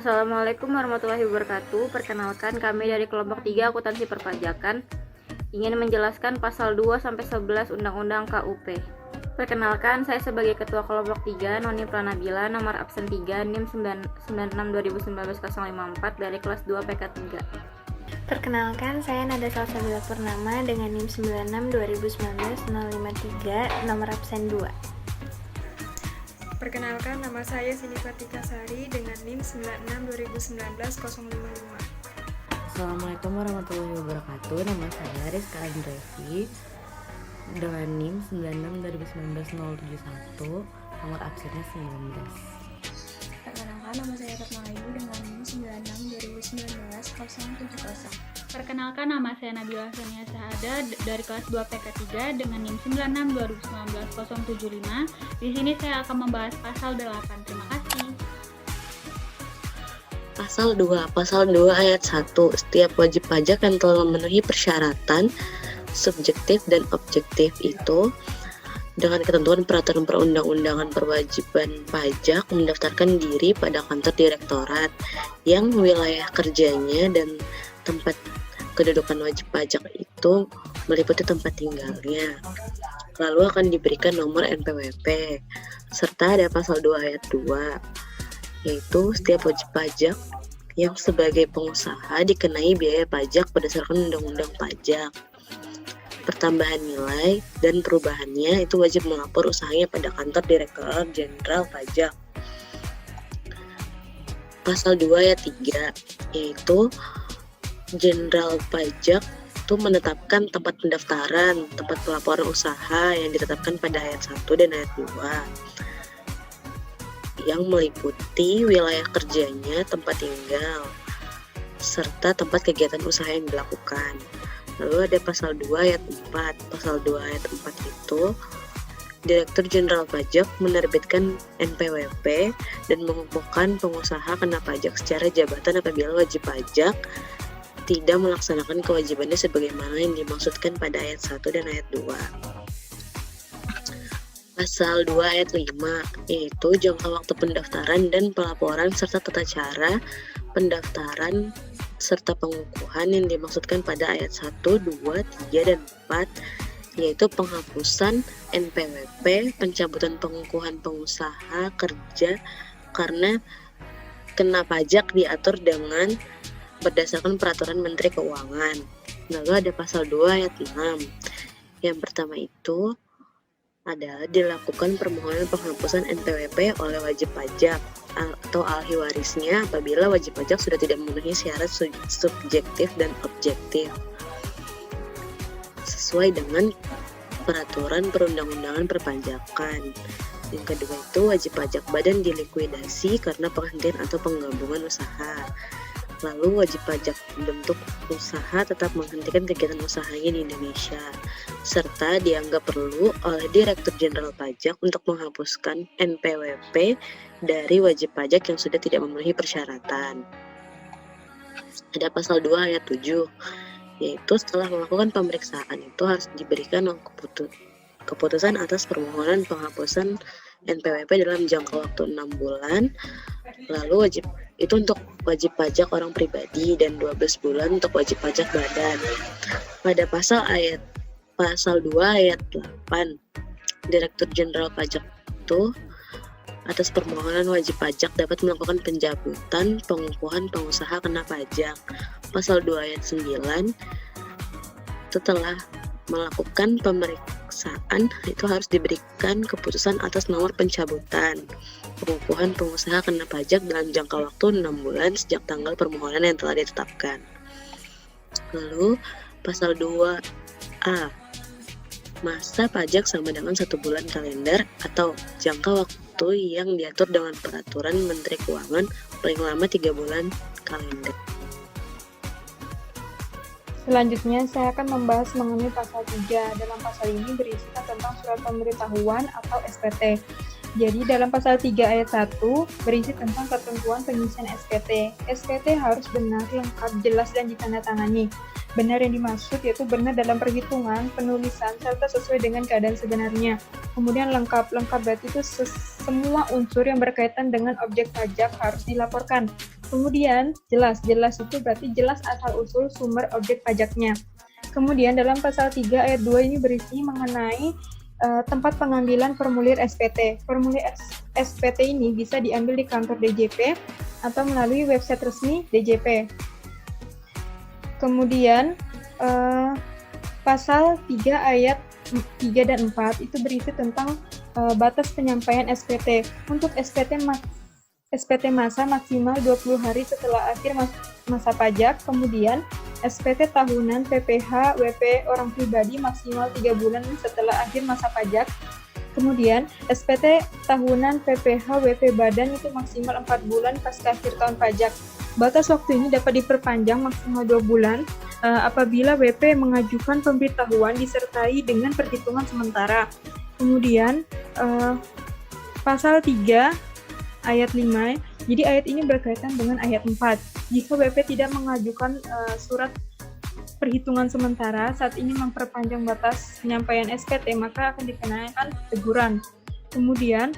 Assalamualaikum warahmatullahi wabarakatuh. Perkenalkan, kami dari kelompok 3 akuntansi perpajakan ingin menjelaskan pasal 2 sampai 11 Undang-Undang KUP. Perkenalkan, saya sebagai ketua kelompok 3 Noni Pranabila, nomor absen 3 NIM 996-2019-054 dari kelas 2 PK 3. Perkenalkan, saya Nada Salsabila Purnama dengan NIM 96-2019-053, nomor absen 2. Perkenalkan, nama saya Sinifatika Sari dengan NIM 96-2019-055. Assalamualaikum warahmatullahi wabarakatuh. Nama saya Rizka Andrevi dengan NIM 96-2019-071, nomor absennya 19. Perkenalkan, nama saya Ratnalayu dengan NIM 96-2019-070. Perkenalkan, nama saya Nabila Sonia Sahada dari kelas 2 PK 3 dengan NIM 96-2019-075. Di sini saya akan membahas pasal 8. Terima kasih. Pasal 2 ayat 1. Setiap wajib pajak yang telah memenuhi persyaratan subjektif dan objektif itu dengan ketentuan peraturan perundang-undangan perwajiban pajak mendaftarkan diri pada kantor direktorat yang wilayah kerjanya dan tempat kedudukan wajib pajak itu meliputi tempat tinggalnya. Lalu akan diberikan nomor NPWP. Serta ada pasal 2 ayat 2, yaitu setiap wajib pajak yang sebagai pengusaha dikenai biaya pajak berdasarkan undang-undang pajak. Pertambahan nilai dan perubahannya itu wajib melapor usahanya pada kantor Direktorat Jenderal Pajak. Pasal 2 ayat 3, yaitu Jenderal Pajak itu menetapkan tempat pendaftaran, tempat pelaporan usaha yang ditetapkan pada ayat 1 dan ayat 2 yang meliputi wilayah kerjanya, tempat tinggal, serta tempat kegiatan usaha yang dilakukan. Lalu ada pasal 2 ayat 4. Pasal 2 ayat 4 itu Direktur Jenderal Pajak menerbitkan NPWP dan mengukuhkan pengusaha kena pajak secara jabatan apabila wajib pajak tidak melaksanakan kewajibannya sebagaimana yang dimaksudkan pada ayat 1 dan ayat 2. Pasal 2 ayat 5, yaitu jangka waktu pendaftaran dan pelaporan serta tata cara pendaftaran serta pengukuhan yang dimaksudkan pada ayat 1, 2, 3, dan 4, yaitu penghapusan NPWP, pencabutan pengukuhan pengusaha kerja karena kena pajak diatur dengan berdasarkan peraturan Menteri Keuangan. Lalu ada pasal 2 ayat 6. Yang pertama itu adalah dilakukan permohonan penghapusan NPWP oleh wajib pajak atau ahli warisnya apabila wajib pajak sudah tidak memenuhi syarat subjektif dan objektif sesuai dengan peraturan perundang-undangan perpajakan. Yang kedua itu wajib pajak badan dilikuidasi karena penghentian atau penggabungan usaha. Lalu wajib pajak bentuk usaha tetap menghentikan kegiatan usahanya di Indonesia, serta dianggap perlu oleh Direktur Jenderal Pajak untuk menghapuskan NPWP dari wajib pajak yang sudah tidak memenuhi persyaratan. Ada pasal 2 ayat 7, yaitu setelah melakukan pemeriksaan itu harus diberikan keputusan atas permohonan penghapusan NPWP dalam jangka waktu 6 bulan. Lalu itu untuk wajib pajak orang pribadi dan 12 bulan untuk wajib pajak badan. Pada pasal 2 ayat 8, Direktur Jenderal Pajak itu atas permohonan wajib pajak dapat melakukan pencabutan pengukuhan pengusaha kena pajak. Pasal 2 ayat 9, setelah melakukan pemeriksaan itu harus diberikan keputusan atas nomor pencabutan pengukuhan pengusaha kena pajak dalam jangka waktu 6 bulan sejak tanggal permohonan yang telah ditetapkan. Lalu pasal 2A, masa pajak sama dengan 1 bulan kalender atau jangka waktu yang diatur dengan peraturan Menteri Keuangan paling lama 3 bulan kalender. Selanjutnya, saya akan membahas mengenai pasal 3. Dalam pasal ini berisikan tentang surat pemberitahuan atau SPT. Jadi, dalam pasal 3 ayat 1 berisi tentang ketentuan pengisian SPT. SPT harus benar, lengkap, jelas, dan ditandatangani. Benar yang dimaksud yaitu benar dalam perhitungan, penulisan, serta sesuai dengan keadaan sebenarnya. Kemudian lengkap berarti itu semua unsur yang berkaitan dengan objek pajak harus dilaporkan. Kemudian jelas itu berarti jelas asal-usul sumber objek pajaknya. Kemudian dalam pasal 3 ayat 2 ini berisi mengenai tempat pengambilan formulir SPT. Formulir SPT ini bisa diambil di kantor DJP atau melalui website resmi DJP. Kemudian pasal 3 ayat 3 dan 4 itu berisi tentang batas penyampaian SPT. Untuk SPT masa maksimal 20 hari setelah akhir masa pajak, kemudian SPT tahunan PPh WP orang pribadi maksimal 3 bulan setelah akhir masa pajak. Kemudian SPT tahunan PPh WP badan itu maksimal 4 bulan pasca akhir tahun pajak. Batas waktu ini dapat diperpanjang maksimal 2 bulan apabila WP mengajukan pemberitahuan disertai dengan perhitungan sementara. Kemudian pasal 3 ayat 5, jadi ayat ini berkaitan dengan ayat 4. Jika WP tidak mengajukan surat perhitungan sementara saat ini memperpanjang batas penyampaian SPT, maka akan dikenakan teguran. Kemudian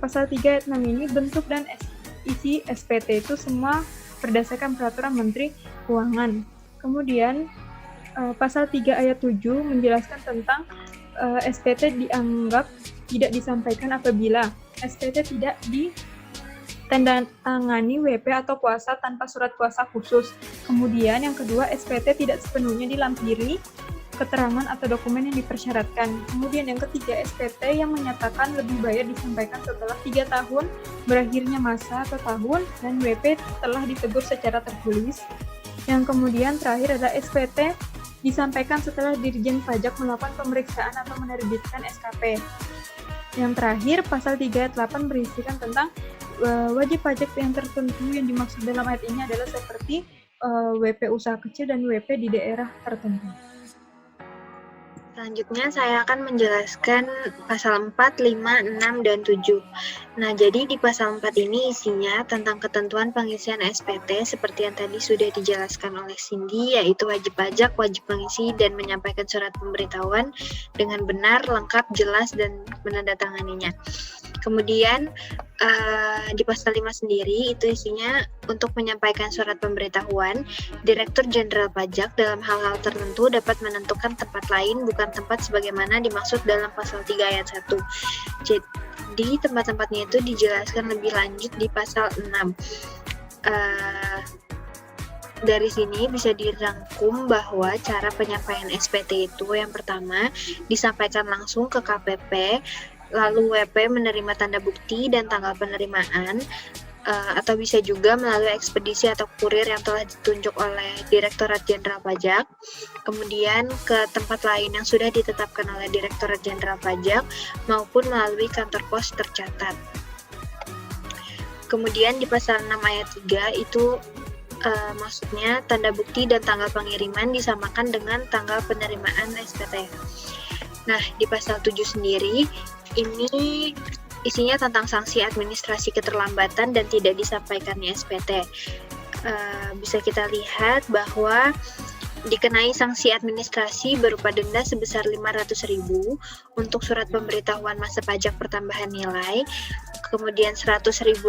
pasal 3 ayat 6 ini bentuk dan isi SPT itu semua berdasarkan peraturan Menteri Keuangan. Kemudian pasal 3 ayat 7 menjelaskan tentang SPT dianggap tidak disampaikan apabila SPT tidak ditandatangani WP atau kuasa tanpa surat kuasa khusus. Kemudian yang kedua, SPT tidak sepenuhnya dilampiri keterangan atau dokumen yang dipersyaratkan. Kemudian yang ketiga, SPT yang menyatakan lebih bayar disampaikan setelah 3 tahun berakhirnya masa atau tahun dan WP telah ditegur secara tertulis. Yang kemudian terakhir adalah SPT disampaikan setelah Dirjen Pajak melakukan pemeriksaan atau menerbitkan SKP. Yang terakhir, pasal 3 ayat 8 berisikan tentang wajib pajak yang tertentu yang dimaksud dalam ayat ini adalah seperti WP usaha kecil dan WP di daerah tertentu. Selanjutnya saya akan menjelaskan pasal 4, 5, 6, dan 7. Nah, jadi di pasal 4 ini isinya tentang ketentuan pengisian SPT seperti yang tadi sudah dijelaskan oleh Cindy, yaitu wajib pajak, wajib mengisi dan menyampaikan surat pemberitahuan dengan benar, lengkap, jelas, dan menandatanganinya. Kemudian di pasal 5 sendiri itu isinya untuk menyampaikan surat pemberitahuan, Direktur Jenderal Pajak dalam hal-hal tertentu dapat menentukan tempat lain bukan tempat sebagaimana dimaksud dalam pasal 3 ayat 1. Jadi tempat-tempatnya itu dijelaskan lebih lanjut di pasal 6. Dari sini bisa dirangkum bahwa cara penyampaian SPT itu yang pertama disampaikan langsung ke KPP, lalu WP menerima tanda bukti dan tanggal penerimaan, atau bisa juga melalui ekspedisi atau kurir yang telah ditunjuk oleh Direktorat Jenderal Pajak, kemudian ke tempat lain yang sudah ditetapkan oleh Direktorat Jenderal Pajak, maupun melalui kantor pos tercatat. Kemudian di pasal 6 ayat 3 itu maksudnya tanda bukti dan tanggal pengiriman disamakan dengan tanggal penerimaan SPT. Nah, di pasal 7 sendiri ini isinya tentang sanksi administrasi keterlambatan dan tidak disampaikannya SPT. Bisa kita lihat bahwa dikenai sanksi administrasi berupa denda sebesar 500.000 untuk surat pemberitahuan masa pajak pertambahan nilai, kemudian Rp100.000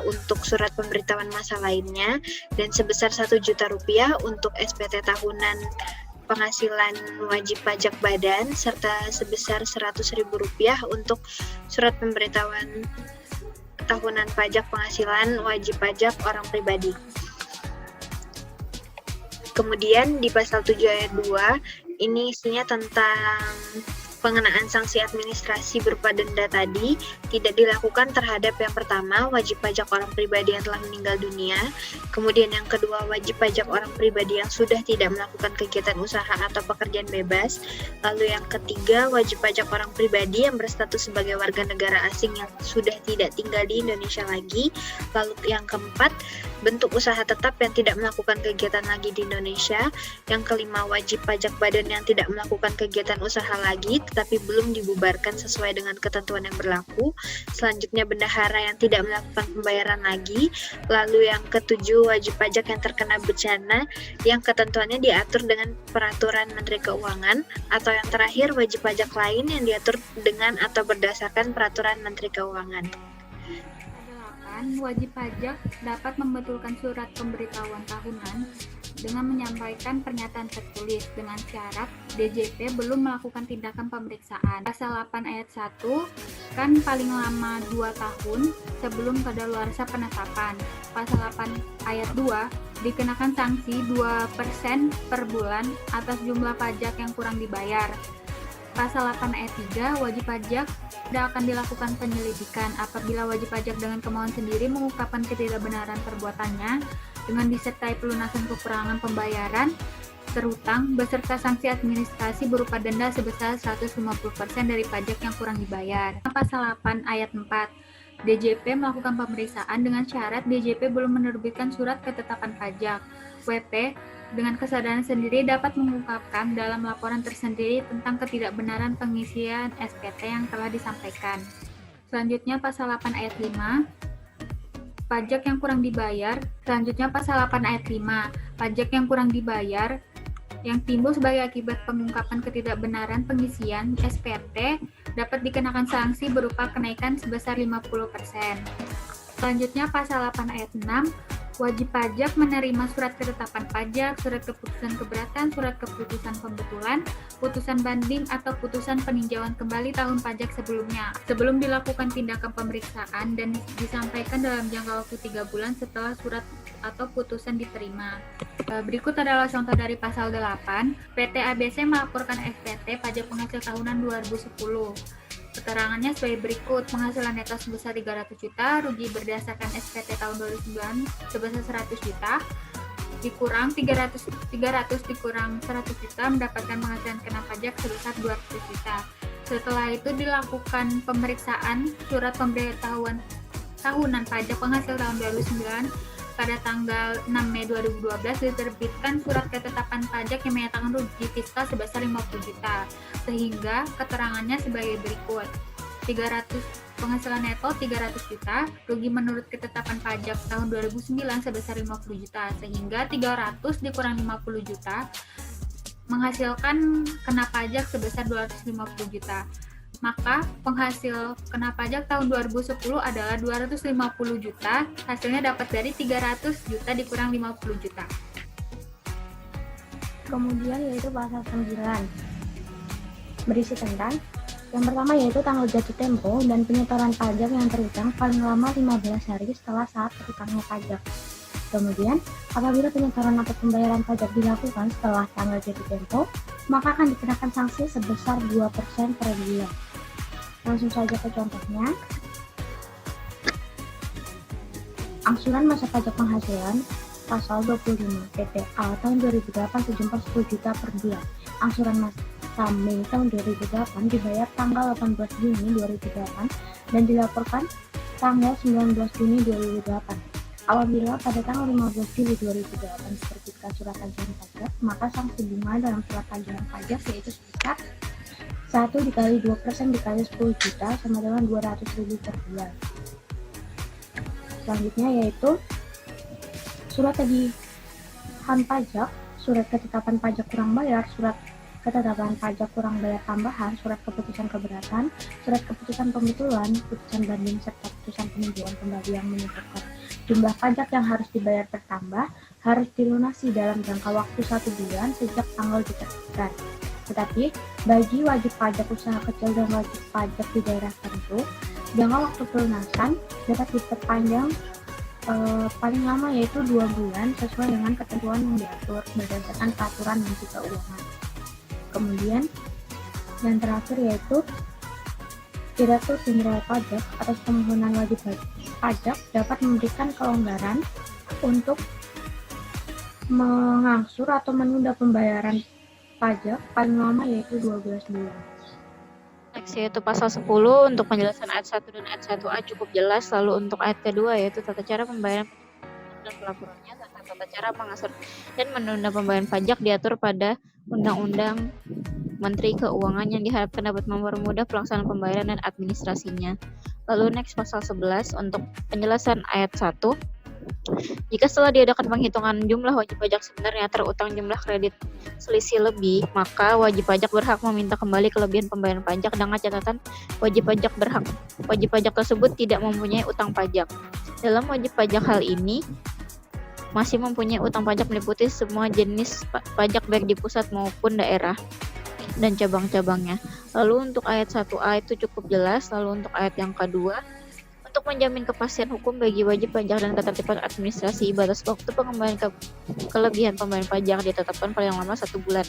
untuk surat pemberitahuan masa lainnya, dan sebesar Rp1.000.000 untuk SPT tahunan penghasilan wajib pajak badan, serta sebesar Rp100.000 untuk surat pemberitahuan tahunan pajak penghasilan wajib pajak orang pribadi. Kemudian di pasal 7 ayat 2, ini isinya tentang pengenaan sanksi administrasi berupa denda tadi tidak dilakukan terhadap yang pertama, wajib pajak orang pribadi yang telah meninggal dunia, kemudian yang kedua, wajib pajak orang pribadi yang sudah tidak melakukan kegiatan usaha atau pekerjaan bebas, lalu yang ketiga, wajib pajak orang pribadi yang berstatus sebagai warga negara asing yang sudah tidak tinggal di Indonesia lagi, lalu yang keempat, bentuk usaha tetap yang tidak melakukan kegiatan lagi di Indonesia, yang kelima, wajib pajak badan yang tidak melakukan kegiatan usaha lagi tetapi belum dibubarkan sesuai dengan ketentuan yang berlaku, selanjutnya bendahara yang tidak melakukan pembayaran lagi, lalu yang ketujuh, wajib pajak yang terkena bencana yang ketentuannya diatur dengan peraturan Menteri Keuangan, atau yang terakhir, wajib pajak lain yang diatur dengan atau berdasarkan peraturan Menteri Keuangan. 8, wajib pajak dapat membetulkan surat pemberitahuan tahunan dengan menyampaikan pernyataan tertulis dengan syarat DJP belum melakukan tindakan pemeriksaan. Pasal 8 ayat 1 kan paling lama 2 tahun sebelum kadaluarsa penetapan. Pasal 8 ayat 2 dikenakan sanksi 2% per bulan atas jumlah pajak yang kurang dibayar. Pasal 8 ayat 3, wajib pajak tidak akan dilakukan penyelidikan apabila wajib pajak dengan kemauan sendiri mengungkapkan ketidakbenaran perbuatannya dengan disertai pelunasan kekurangan pembayaran terhutang beserta sanksi administrasi berupa denda sebesar 150% dari pajak yang kurang dibayar. Pasal 8 ayat 4, DJP melakukan pemeriksaan dengan syarat DJP belum menerbitkan surat ketetapan pajak. WP dengan kesadaran sendiri dapat mengungkapkan dalam laporan tersendiri tentang ketidakbenaran pengisian SPT yang telah disampaikan. Selanjutnya pasal 8 ayat 5, pajak yang kurang dibayar. Selanjutnya pasal 8 ayat 5, pajak yang kurang dibayar yang timbul sebagai akibat pengungkapan ketidakbenaran pengisian SPT dapat dikenakan sanksi berupa kenaikan sebesar 50%. Selanjutnya pasal 8 ayat 6, wajib pajak menerima surat ketetapan pajak, surat keputusan keberatan, surat keputusan pembetulan, putusan banding, atau putusan peninjauan kembali tahun pajak sebelumnya sebelum dilakukan tindakan pemeriksaan dan disampaikan dalam jangka waktu 3 bulan setelah surat atau putusan diterima. Berikut adalah contoh dari pasal 8. PT ABC melaporkan SPT pajak penghasil tahunan 2010. Keterangannya sebagai berikut: penghasilan neto sebesar 300 juta, rugi berdasarkan SPT tahun 2009 sebesar 100 juta, dikurang 300 dikurang 100 juta mendapatkan penghasilan kena pajak sebesar 200 juta. Setelah itu dilakukan pemeriksaan surat pemberitahuan tahunan pajak penghasil tahun 2009 pada tanggal 6 Mei 2012 diterbitkan surat ketetapan pajak yang menyatakan rugi fiskal sebesar 50 juta. Sehingga keterangannya sebagai berikut: 300 penghasilan neto 300 juta, rugi menurut ketetapan pajak tahun 2009 sebesar 50 juta. Sehingga 300 dikurang 50 juta menghasilkan kena pajak sebesar 250 juta. Maka penghasil kena pajak tahun 2010 adalah 250 juta, hasilnya dapat dari 300 juta dikurang 50 juta. Kemudian yaitu pasal 9, berisi tentang yang pertama yaitu tanggal jatuh tempo dan penyetoran pajak yang terutang paling lama 15 hari setelah saat terutangnya pajak. Kemudian, apabila penyetoran atau pembayaran pajak dilakukan setelah tanggal jatuh tempo, maka akan dikenakan sanksi sebesar 2% per bulan. Langsung saja ke contohnya. Angsuran masa pajak penghasilan pasal 25 PPA tahun 2008 sejumlah 10 juta per bulan. Angsuran masa Mei tahun 2008 dibayar tanggal 18 Juni 2008 dan dilaporkan tanggal 19 Juni 2008. Apabila pada tanggal 15 Juli 2008 diterbitkan surat tagihan pajak, maka sanksi bunga dalam surat tagihan pajak yaitu sebesar 1 dikali 2% dikali 10 juta sama dengan 200.000 per bulan. Selanjutnya yaitu surat tagihan pajak, surat ketetapan pajak kurang bayar, surat ketetapan pajak kurang bayar tambahan, surat keputusan keberatan, surat keputusan pembetulan, putusan banding serta putusan peninjauan kembali yang menyebutkan jumlah pajak yang harus dibayar bertambah harus dilunasi dalam jangka waktu 1 bulan sejak tanggal diterbitkan. Tetapi bagi wajib pajak usaha kecil dan wajib pajak di daerah tertentu, jangka waktu pelunasan dapat diperpanjang paling lama yaitu 2 bulan sesuai dengan ketentuan yang diatur berdasarkan peraturan Menteri Keuangan. Kemudian yang terakhir yaitu Direktur Jenderal Pajak atas permohonan wajib pajak dapat memberikan kelonggaran untuk mengangsur atau menunda pembayaran pajak paling lama yaitu 12 bulan. Next yaitu pasal 10 untuk penjelasan ayat 1 dan ayat 1A cukup jelas. Lalu untuk ayat kedua yaitu tata cara pembayaran dan pelaporannya serta tata cara mengangsur dan menunda pembayaran pajak diatur pada Undang-Undang Menteri Keuangan yang diharapkan dapat mempermudah pelaksanaan pembayaran dan administrasinya. Lalu next pasal 11 untuk penjelasan ayat 1 Jika setelah diadakan penghitungan jumlah wajib pajak sebenarnya terutang jumlah kredit selisih lebih, maka wajib pajak berhak meminta kembali kelebihan pembayaran pajak dengan catatan wajib pajak tersebut tidak mempunyai utang pajak. Dalam wajib pajak hal ini masih mempunyai utang pajak meliputi semua jenis pajak baik di pusat maupun daerah dan cabang-cabangnya. Lalu untuk ayat 1A itu cukup jelas, lalu untuk ayat yang kedua, untuk menjamin kepastian hukum bagi wajib pajak dan ketertiban administrasi, batas waktu pengembalian kelebihan pembayaran pajak ditetapkan paling lama 1 bulan.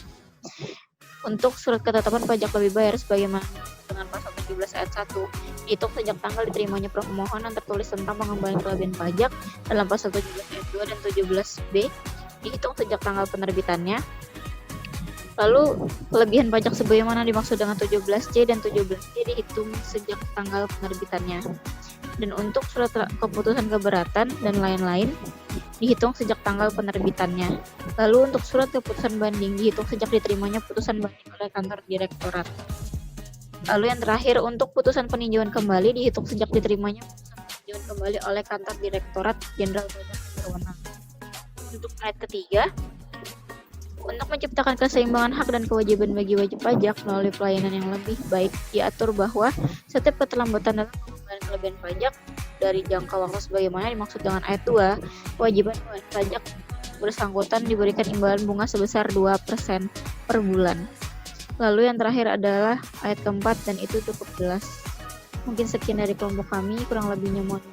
Untuk surat ketetapan pajak lebih bayar sebagaimana dengan pasal 17 ayat 1, dihitung sejak tanggal diterimanya permohonan tertulis tentang pengembalian kelebihan pajak dalam pasal 17 ayat 2 dan 17B, dihitung sejak tanggal penerbitannya. Lalu kelebihan pajak sebagaimana dimaksud dengan 17C dan 17D dihitung sejak tanggal penerbitannya. Dan untuk surat keputusan keberatan dan lain-lain dihitung sejak tanggal penerbitannya. Lalu untuk surat keputusan banding dihitung sejak diterimanya putusan banding oleh kantor direktorat. Lalu yang terakhir, untuk putusan peninjauan kembali dihitung sejak diterimanya putusan peninjauan kembali oleh kantor direktorat jenderal pajak yang berwenang. Untuk ayat ketiga, untuk menciptakan keseimbangan hak dan kewajiban bagi wajib pajak melalui pelayanan yang lebih baik, diatur bahwa setiap keterlambatan dalam pengembalian kelebihan pajak dari jangka waktu sebagaimana dimaksud dengan ayat 2, kewajiban pajak bersangkutan diberikan imbalan bunga sebesar 2% per bulan. Lalu yang terakhir adalah ayat keempat dan itu cukup jelas. Mungkin sekian dari kelompok kami, kurang lebihnya mohon